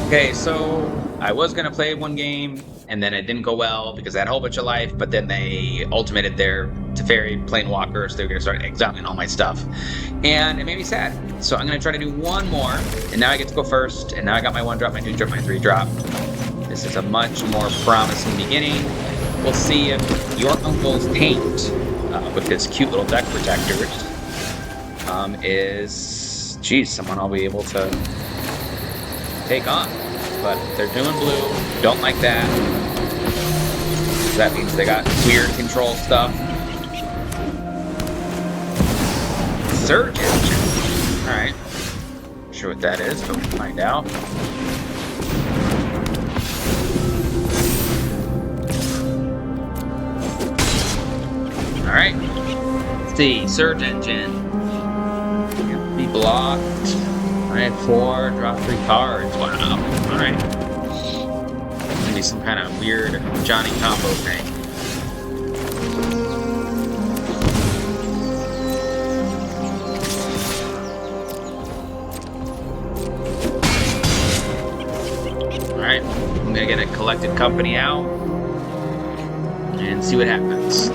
Okay, so I was gonna play one game, and then it didn't go well because I had a whole bunch of life, but then they ultimated their Teferi Planewalker, so they were gonna start exiling all my stuff. And it made me sad. So I'm gonna try to do one more, and now I get to go first, and now I got my 1-drop, my 2-drop, my 3-drop. This is a much more promising beginning. We'll see if your uncle's paint, with his cute little deck protectors, is, geez, someone I'll be able to take on. But they're doing blue, don't like that. So that means they got weird control stuff. Surge Engine. Alright. Not sure what that is, but we'll find out. Alright. Let's see. Surge Engine. Can't be blocked. Alright, 4, draw 3 cards. Wow. Alright. Gonna be some kind of weird Johnny combo thing. Alright, I'm gonna get a collected company out and see what happens.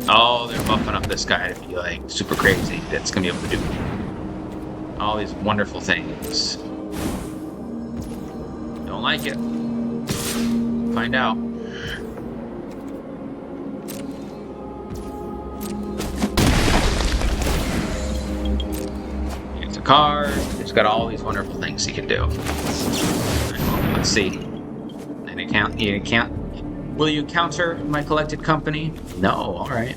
Oh, they're buffing up this guy to be like super crazy. That's gonna be able to do all these wonderful things. Don't like it. Find out. It's a card. It's got all these wonderful things he can do. Right, well, let's see. And it can't. Will you counter my collected company? No, alright.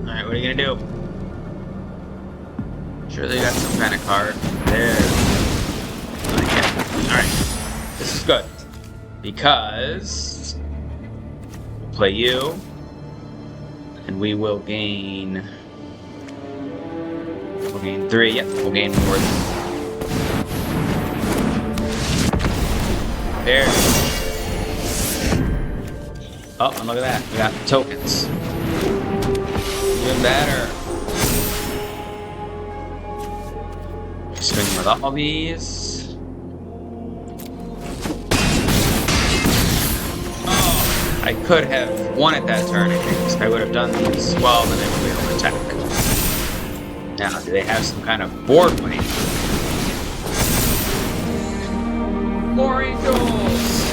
Alright, what are you gonna do? Sure they got some kind of card. There. Alright. This is good. Because we'll play you. And we will gain. We'll gain 3. Yep, we'll gain 4. There. Oh, and look at that. We got tokens. Even better. Swing with all these. Oh, I could have won it that turn, I think. I would have done these well, then I would be able to attack. Now, do they have some kind of board wipe? More angels!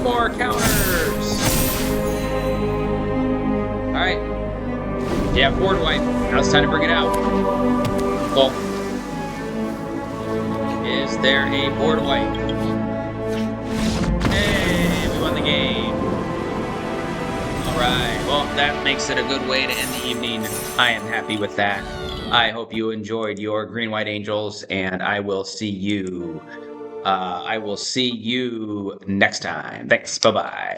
More counters! Alright. Yeah, board wipe. Now it's time to bring it out. Well, is there a board wipe? Hey, we won the game. Alright, well, that makes it a good way to end the evening. I am happy with that. I hope you enjoyed your Green-White Angels, and I will see you. Next time. Thanks. Bye-bye.